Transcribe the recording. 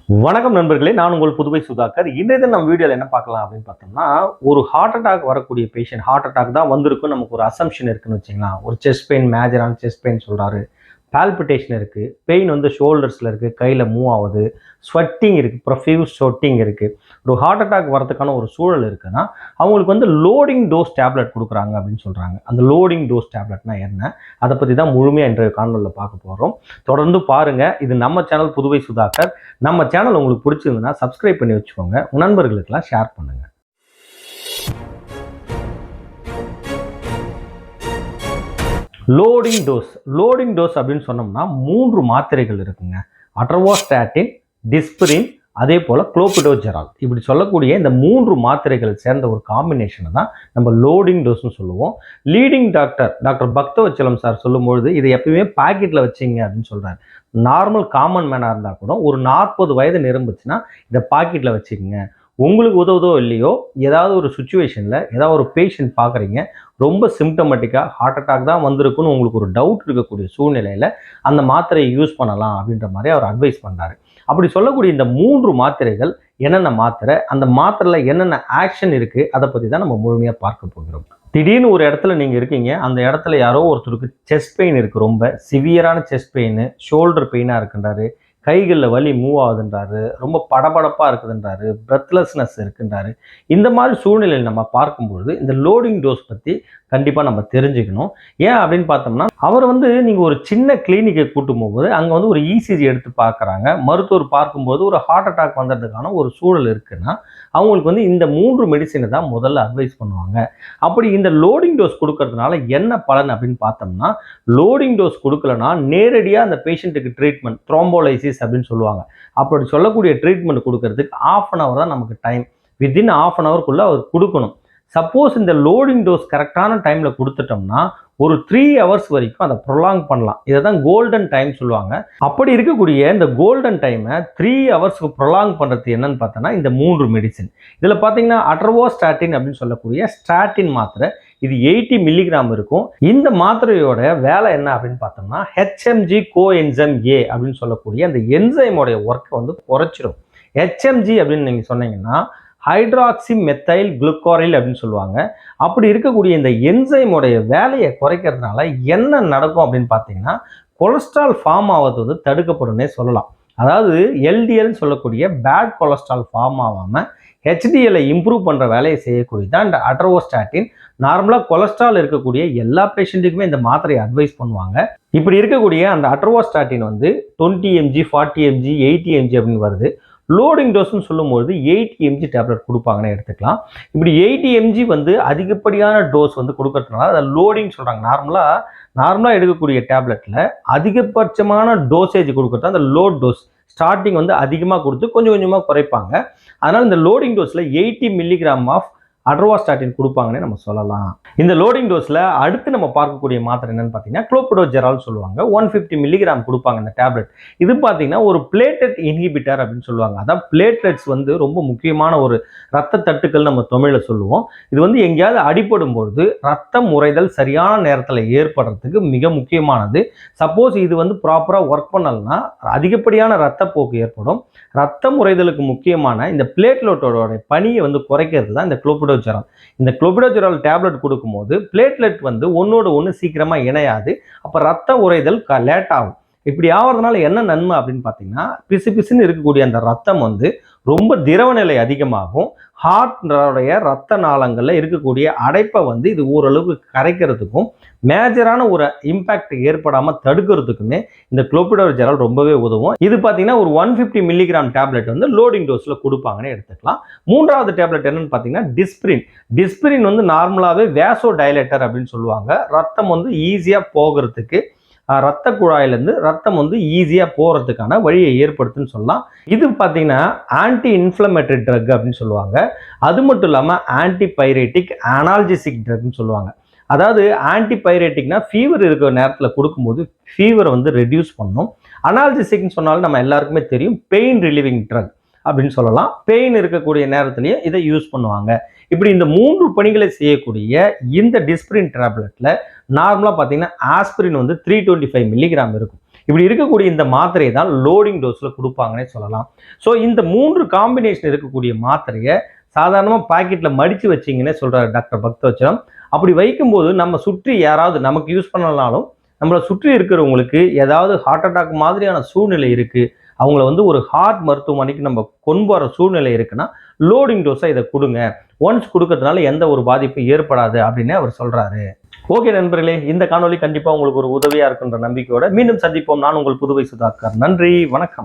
வணக்கம் நண்பர்களே, நான் உங்கள் புதுவை சுதாகர். இன்றைய தினம் நம்ம வீடியோவில் என்ன பார்க்கலாம் அப்படின்னு பார்த்தோம்னா, ஒரு ஹார்ட் அட்டாக் வரக்கூடிய பேஷண்ட் ஹார்ட் அட்டாக் தான் வந்திருக்கும் நமக்கு ஒரு அசம்ஷன் இருக்குன்னு வச்சுக்கலாம். ஒரு செஸ்ட் பெயின், மேஜரான செஸ்ட் பெயின் சொல்கிறாரு, பால்பிட்டேஷன் இருக்குது, பெயின் வந்து ஷோல்டர்ஸில் இருக்குது, கையில் மூவ் ஆகுது, ஸ்வெட்டிங் இருக்குது, ப்ரொஃப்யூஸ் ஸ்வெட்டிங் இருக்குது. ஒரு ஹார்ட் அட்டாக் வரதுக்கான ஒரு சூழல் இருக்குன்னா அவங்களுக்கு வந்து லோடிங் டோஸ் டேப்லெட் கொடுக்குறாங்க அப்படின்னு சொல்கிறாங்க. அந்த லோடிங் டோஸ் டேப்லெட்னா என்ன, அதை பற்றி தான் முழுமையாக இன்றைய காணொலியில் பார்க்க போகிறோம். தொடர்ந்து பாருங்கள். இது நம்ம சேனல் புதுவை சுதாகர். நம்ம சேனல் உங்களுக்கு பிடிச்சிருந்ததுன்னா சப்ஸ்கிரைப் பண்ணி வச்சுக்கோங்க, உங்கள் நண்பர்களுக்கெல்லாம் ஷேர் பண்ணுங்கள். லோடிங் டோஸ் அப்படின்னு சொன்னோம்னா 3 மாத்திரைகள் இருக்குங்க. அட்ரோவாஸ்டாட்டின், டிஸ்பிரின், அதே போல் குளோபிடோஜெரால். இப்படி சொல்லக்கூடிய இந்த 3 மாத்திரைகள் சேர்ந்த ஒரு காம்பினேஷனை தான் நம்ம லோடிங் டோஸ்னு சொல்லுவோம். லீடிங் டாக்டர் பக்தவச்சலம் சார் சொல்லும்பொழுது இதை எப்பயுமே பாக்கெட்டில் வச்சிங்க அப்படின்னு சொல்கிறார். நார்மல் காமன் மேனாக இருந்தால் கூட ஒரு 40 வயது நிரம்பிச்சுன்னா இதை பாக்கெட்டில் வச்சுக்கோங்க. உங்களுக்கு உதவுதோ இல்லையோ, ஏதாவது ஒரு சுச்சுவேஷனில் ஏதாவது ஒரு பேஷண்ட் பார்க்குறீங்க, ரொம்ப சிம்டமேட்டிக்காக ஹார்ட் அட்டாக் தான் வந்திருக்குன்னு உங்களுக்கு ஒரு டவுட் இருக்கக்கூடிய சூழ்நிலையில் அந்த மாத்திரையை யூஸ் பண்ணலாம் அப்படின்ற மாதிரி அவர் அட்வைஸ் பண்ணுறாரு. அப்படி சொல்லக்கூடிய இந்த 3 மாத்திரைகள் என்னென்ன மாத்திரை, அந்த மாத்திரையில் என்னென்ன ஆக்ஷன் இருக்குது, அதை பற்றி தான் நம்ம முழுமையாக பார்க்க போகிறோம். திடீர்னு ஒரு இடத்துல நீங்கள் இருக்கீங்க, அந்த இடத்துல யாரோ ஒருத்தருக்கு செஸ்ட் பெயின் இருக்குது, ரொம்ப சிவியரான செஸ்ட் பெயின், ஷோல்டர் பெயினாக இருக்குன்றாரு, கைகளில் வலி மூவ் ஆகுதுன்றாரு, ரொம்ப படபடப்பாக இருக்குதுன்றாரு, பிரெத்லெஸ்னஸ் இருக்குன்றாரு. இந்த மாதிரி சூழ்நிலையில் நம்ம பார்க்கும்பொழுது இந்த லோடிங் டோஸ் பற்றி கண்டிப்பாக நம்ம தெரிஞ்சுக்கணும். ஏன் அப்படின்னு பார்த்தோம்னா, அவர் வந்து நீங்கள் ஒரு சின்ன கிளினிக்கை கூட்டும் போகும்போது அங்கே வந்து ஒரு இசிஜி எடுத்து பார்க்குறாங்க. மருத்துவர் பார்க்கும்போது ஒரு ஹார்ட் அட்டாக் வந்ததுக்கான ஒரு சூழல் இருக்குன்னா அவங்களுக்கு வந்து இந்த 3 மெடிசினை தான் முதல்ல அட்வைஸ் பண்ணுவாங்க. அப்படி இந்த லோடிங் டோஸ் கொடுக்கறதுனால என்ன பலன் அப்படின்னு பார்த்தோம்னா, லோடிங் டோஸ் கொடுக்கலன்னா நேரடியாக அந்த பேஷண்ட்டுக்கு ட்ரீட்மெண்ட் த்ரோம்போலைசிஸ் அப்படின்னு சொல்லுவாங்க. அப்படி சொல்லக்கூடிய ட்ரீட்மெண்ட் கொடுக்கறதுக்கு 1/2 hour தான் நமக்கு டைம். வித்தின் 1/2 hourக்குள்ளே அவர் கொடுக்கணும். சப்போஸ் இந்த லோடிங் டோஸ் கரெக்டான டைமில் கொடுத்துட்டோம்னா ஒரு 3 hours வரைக்கும் அதை ப்ரொலாங் பண்ணலாம். இதை தான் கோல்டன் டைம் சொல்லுவாங்க. அப்படி இருக்கக்கூடிய இந்த கோல்டன் டைமை 3 hours ப்ரொலாங் பண்ணுறது என்னன்னு பார்த்தோன்னா இந்த 3 மெடிசின். இதில் பார்த்தீங்கன்னா அட்ரோவாஸ்டாட்டின் அப்படின்னு சொல்லக்கூடிய ஸ்டாட்டின் மாத்திரை, இது 80 மில்லிகிராம் இருக்கும். இந்த மாத்திரையோட வேலை என்ன அப்படின்னு பார்த்தோம்னா ஹெச்எம்ஜி கோஎன்சைம் ஏ அப்படின்னு சொல்லக்கூடிய அந்த என்சைமோடைய ஒர்க்கை வந்து குறைச்சிடும். ஹெச்எம்ஜி அப்படின்னு நீங்கள் சொன்னீங்கன்னா ஹைட்ராக்சி மெத்தைல் குளுக்கோரைல் அப்படின்னு சொல்லுவாங்க. அப்படி இருக்கக்கூடிய இந்த என்சைமோடைய வேலையை குறைக்கிறதுனால என்ன நடக்கும் அப்படின்னு பார்த்தீங்கன்னா, கொலஸ்ட்ரால் ஃபார்ம் ஆவது வந்து தடுக்கப்படும்னே சொல்லலாம். அதாவது எல்டிஎல்னு சொல்லக்கூடிய பேட் கொலஸ்ட்ரால் ஃபார்ம் ஆகாமல் ஹெச்டிஎல்லை இம்ப்ரூவ் பண்ணுற வேலையை செய்யக்கூடியது தான் இந்த அட்ரோவாஸ்டாட்டின். நார்மலாக கொலஸ்ட்ரால் இருக்கக்கூடிய எல்லா பேஷண்ட்டுக்குமே இந்த மாத்திரையை அட்வைஸ் பண்ணுவாங்க. இப்படி இருக்கக்கூடிய அந்த அட்ரோவாஸ்டாட்டின் வந்து 20 mg, 40 mg, 80 mg அப்படின்னு வருது. லோடிங் டோஸ்ன்னு சொல்லும்போது 80 mg டேப்லெட் கொடுப்பாங்கன்னு எடுத்துக்கலாம். இப்படி 80 mg வந்து அதிகப்படியான டோஸ் வந்து கொடுக்கறதுனால அதை லோடிங் சொல்கிறாங்க. நார்மலாக எடுக்கக்கூடிய டேப்லெட்டில் அதிகபட்சமான டோசேஜ் கொடுக்குறது அந்த லோட் டோஸ். ஸ்டார்டிங் வந்து அதிகமாக கொடுத்து கொஞ்சம் கொஞ்சமாக குறைப்பாங்க. அதனால் இந்த லோடிங் டோஸில் 80 மில்லிகிராம் ஆஃப் அட்ரோவாஸ்டாட்டின் கொடுப்பாங்கன்னு நம்ம சொல்லலாம். இந்த லோடிங் டோஸில் அடுத்து நம்ம பார்க்கக்கூடிய மாத்திரை என்னன்னு பார்த்தீங்கன்னா குளோபிடோஜெரால் சொல்லுவாங்க. 150 மில்லிகிராம் கொடுப்பாங்க இந்த டேப்லெட். இது பார்த்தீங்கன்னா ஒரு பிளேட்லெட் இன்ஹிபிட்டர் அப்படின்னு சொல்லுவாங்க. அதான் பிளேட்லெட்ஸ் வந்து ரொம்ப முக்கியமான ஒரு ரத்த தட்டுக்கள் நம்ம தமிழில் சொல்லுவோம். இது வந்து எங்கேயாவது அடிபடும் பொழுது ரத்தம் உறைதல் சரியான நேரத்தில் ஏற்படுறதுக்கு மிக முக்கியமானது. சப்போஸ் இது வந்து ப்ராப்பராக ஒர்க் பண்ணலைன்னா அதிகப்படியான ரத்தப்போக்கு ஏற்படும். ரத்தம் உறைதலுக்கு முக்கியமான இந்த பிளேட்லெட்டோட பணியை வந்து குறைக்கிறது தான் இந்த குளோபிடோஜெரால். இந்த குளோபிடோஜெரால் டேப்லெட் கொடுக்கும்போது பிளேட்லெட் வந்து ஒன்னோட ஒன்று சீக்கிரமா இணையாது. அப்போ ரத்த உறைதல் லேட் ஆகும். இப்படி ஆகிறதுனால என்ன நன்மை அப்படின்னு பார்த்தீங்கன்னா, பிசு பிசுன்னு இருக்கக்கூடிய அந்த ரத்தம் வந்து ரொம்ப திரவ நிலை அதிகமாகும். ஹார்ட்னுடைய ரத்த நாளங்களில் இருக்கக்கூடிய அடைப்பை வந்து இது ஓரளவுக்கு கரைக்கிறதுக்கும் மேஜரான ஒரு இம்பேக்ட் ஏற்படாமல் தடுக்கிறதுக்குமே இந்த குளோபிடோஜெரால் ரொம்பவே உதவும். இது பார்த்தீங்கன்னா ஒரு 150 மில்லிகிராம் டேப்லெட் வந்து லோடிங் டோஸில் கொடுப்பாங்கன்னு எடுத்துக்கலாம். 3வது டேப்லெட் என்னன்னு பார்த்தீங்கன்னா டிஸ்பிரின் வந்து நார்மலாகவே வேசோ டைலேட்டர் அப்படின்னு சொல்லுவாங்க. ரத்தம் வந்து ஈஸியாக போகிறதுக்கு, ரத்த குழாயிலேருந்து ரத்தம் வந்து ஈஸியாக போகிறதுக்கான வழியை ஏற்படுத்துன்னு சொல்லலாம். இது பார்த்தீங்கன்னா ஆன்டி இன்ஃப்ளமேட்டரி ட்ரக் அப்படின்னு சொல்லுவாங்க. அது மட்டும் இல்லாமல் ஆன்டிபைரேட்டிக் அனால்ஜெசிக் ட்ரக்னு சொல்லுவாங்க. அதாவது ஆன்டிபைரேட்டிக்னா ஃபீவர் இருக்கிற நேரத்தில் கொடுக்கும்போது ஃபீவரை வந்து ரெடியூஸ் பண்ணணும். அனால்ஜெசிக்னு சொன்னாலும் நம்ம எல்லாருக்குமே தெரியும், பெயின் ரிலீவிங் ட்ரக். அப்படின்னு சொல்லலாம். பெயின் இருக்கக்கூடிய நேரத்திலேயே இதை யூஸ் பண்ணுவாங்க. இப்படி இந்த 3 பணிகளை செய்யக்கூடிய இந்த டிஸ்பிரின் டேப்லெட்ல நார்மலா பார்த்தீங்கன்னா ஆஸ்பிரின் வந்து 325 மில்லிகிராம் இருக்கும். இப்படி இருக்கக்கூடிய இந்த மாத்திரையை தான் லோடிங் டோஸ்ல கொடுப்பாங்கன்னே சொல்லலாம். ஸோ இந்த 3 காம்பினேஷன் இருக்கக்கூடிய மாத்திரையை சாதாரணமாக பாக்கெட்ல மடிச்சு வச்சிங்கன்னே சொல்றாரு டாக்டர் பக்தவச்சலம். அப்படி வைக்கும்போது நம்ம சுற்றி யாராவது நமக்கு யூஸ் பண்ணலனாலும் நம்மளை சுற்றி இருக்கிறவங்களுக்கு ஏதாவது ஹார்ட் அட்டாக் மாதிரியான சூழ்நிலை இருக்கு, அவங்கள வந்து ஒரு ஹார்ட் மருத்துவமனைக்கு நம்ம கொண்டு வர சூழ்நிலை இருக்குன்னா லோடிங் டோஸா இதை கொடுங்க. ஒன்ஸ் கொடுக்கறதுனால எந்த ஒரு பாதிப்பும் ஏற்படாது அப்படின்னு அவர் சொல்றாரு. ஓகே நண்பர்களே, இந்த காணொலி கண்டிப்பா உங்களுக்கு ஒரு உதவியா இருக்குன்ற நம்பிக்கையோட மீண்டும் சந்திப்போம். நான் உங்கள் புதுவை சுதாகர். நன்றி, வணக்கம்.